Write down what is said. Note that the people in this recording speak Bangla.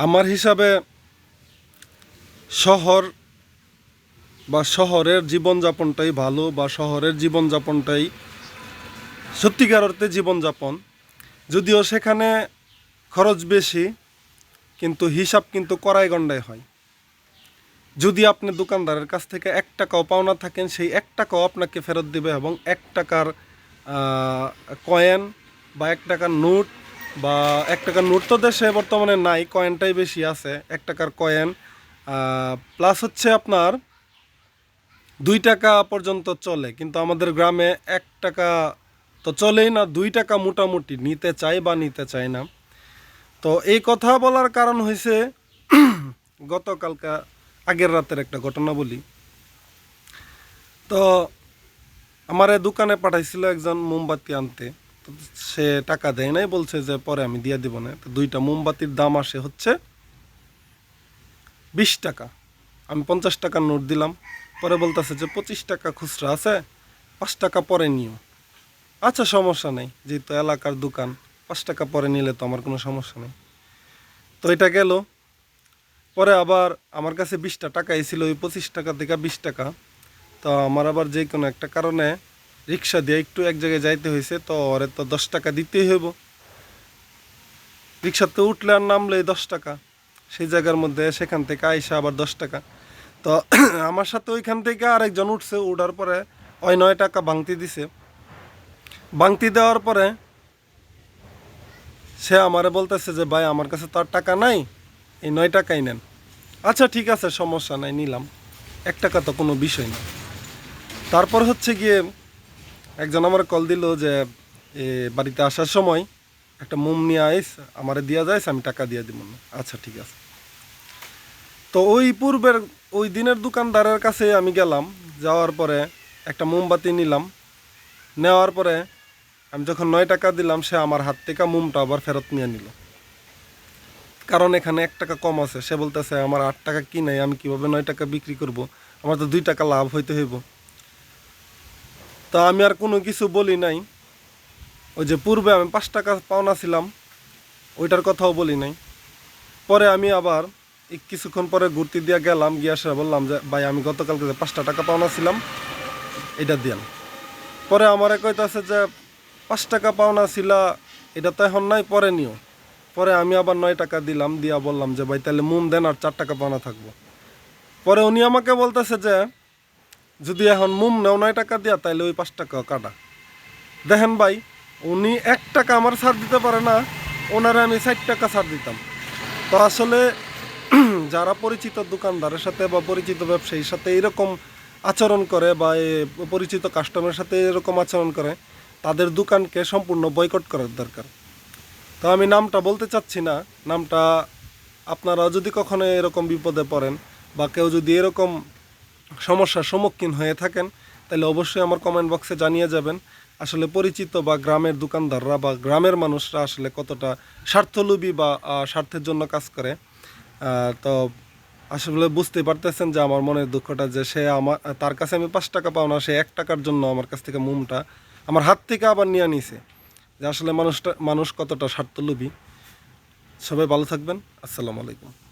আমার হিসাবে শহর বা শহরের জীবনযাপনটাই ভালো, বা শহরের জীবনযাপনটাই সত্যিকার অর্থে জীবনযাপন। যদিও সেখানে খরচ বেশি, কিন্তু হিসাব কিন্তু কড়াই গণ্ডায় হয়। যদি আপনি দোকানদারের কাছ থেকে 1 টাকাও পাওনা থাকেন, সেই 1 টাকাও আপনাকে ফেরত দিবে, এবং 1 টাকার কয়েন বা 1 টাকার নোট, বা 1 টাকার নোট তো দেশে বর্তমানে নাই, কয়েনটাই বেশি আছে। 1 টাকার কয়েন প্লাস হচ্ছে আপনার 2 টাকা পর্যন্ত চলে, কিন্তু আমাদের গ্রামে 1 টাকা তো চলেই না, 2 টাকা মোটামুটি নিতে চাই বা নিতে চায় না। তো এই কথা বলার কারণ হয়েছে গতকালকা আগের রাতের একটা ঘটনা বলি। তো আমার দোকানে পাঠাইছিল একজন মোমবাতি আনতে, তো সে টাকা দেয় নাই, বলছে যে পরে আমি দিয়ে দিব না। তো 2টা মোমবাতির দাম আসে হচ্ছে 20 টাকা। আমি 50 টাকার নোট দিলাম, পরে বলতেছে যে 25 টাকা খুচরা আছে, 5 টাকা পরে নিও। আচ্ছা, সমস্যা নেই, যেহেতু এলাকার দোকান, 5 টাকা পরে নিলে তো আমার কোনো সমস্যা নেই। তো এটা গেল। পরে আবার আমার কাছে 20টা টাকাই ছিল, ওই 25 টাকা থেকে 20 টাকা। তো আমার আবার যে কোনো একটা কারণে রিক্সা দিয়ে একটু এক জায়গায় যাইতে হয়েছে, তো ওরে তো 10 টাকা দিতেই হইব। রিক্সাতে উঠলে আর নামলে 10 টাকা, সেই জায়গার মধ্যে সেখান থেকে আইসা আবার 10 টাকা। তো আমার সাথে ওইখান থেকে আরেকজন উঠছে, উঠার পরে ওই 9 টাকা ভাঙতি দিছে। ভাঙতি দেওয়ার পরে সে আমারে বলতেছে যে ভাই, আমার কাছে তো আর টাকা নাই, এই 9 টাকাই নেন। আচ্ছা ঠিক আছে, সমস্যা নাই, নিলাম। 1 টাকা তো কোনো বিষয় না। তারপর হচ্ছে গিয়ে একজন আমার কল দিল যে বাড়িতে আসার সময় একটা মোম নিয়ে আইস, আমারে দিয়া যাইস, আমি টাকা দিয়ে দিব না। আচ্ছা ঠিক আছে। তো ওই পূর্বের ওই দিনের দোকানদারের কাছে আমি গেলাম, যাওয়ার পরে একটা মোমবাতি নিলাম। নেওয়ার পরে আমি যখন 9 টাকা দিলাম, সে আমার হাত থেকে মোমটা আবার ফেরত নিয়ে নিল। কারণ এখানে 1 টাকা কম আছে। সে বলতেছে আমার 8 টাকা কি নাই, আমি কিভাবে 9 টাকা বিক্রি করব, আমার তো 2 টাকা লাভ হইতে হইব। তা আমি আর কোনো কিছু বলি নাই। ওই যে পূর্বে আমি 5 টাকা পাওনা ছিলাম, ওইটার কথাও বলি নাই। পরে আমি আবার কিছুক্ষণ পরে ঘুরতে দিয়ে গেলাম, গিয়ে আসে বললাম যে ভাই, আমি গতকালকে যে 5টা টাকা পাওনা ছিলাম, এটা দিয়ান। পরে আমার কইতাছে যে 5 টাকা পাওনা ছিল, এটা তো এখন নাই, পরে নিও। পরে আমি আবার 9 টাকা দিলাম, দিয়া বললাম যে ভাই তাহলে মোম দেন, আর 4 টাকা পাওনা থাকবো। পরে উনি আমাকে বলতেছে যে যদি এখন মোম নেও 9 টাকা দিয়া, তাইলে ওই 5 টাকা কাটা। দেখেন ভাই, উনি 1 টাকা আমার ছাড় দিতে পারে না, ওনারে আমি 60 টাকা ছাড় দিতাম। তো আসলে যারা পরিচিত দোকানদারের সাথে বা পরিচিত ব্যবসায়ীর সাথে এরকম আচরণ করে, বা পরিচিত কাস্টমারের সাথে এরকম আচরণ করে, তাদের দোকানকে সম্পূর্ণ বয়কট করার দরকার। তো আমি নামটা বলতে চাচ্ছি না, নামটা আপনারা যদি কখনো এরকম বিপদে পড়েন, বা কেউ যদি এরকম সমস্যার সম্মুখীন হয়ে থাকেন, তাহলে অবশ্যই আমার কমেন্ট বক্সে জানিয়ে যাবেন। আসলে পরিচিত বা গ্রামের দোকানদাররা বা গ্রামের মানুষরা আসলে কতটা স্বার্থলোভী বা স্বার্থের জন্য কাজ করে। তো আসলে বুঝতে পারতেছেন যে আমার মনের দুঃখটা, যে সে তার কাছে আমি 5 টাকা পাও না, সে 1 টাকার জন্য আমার কাছ থেকে মোমটা আমার হাত থেকে আবার নিয়ে নিছে। যে আসলে মানুষ কতটা স্বার্থলোভী। সবাই ভালো থাকবেন। আসসালামু আলাইকুম।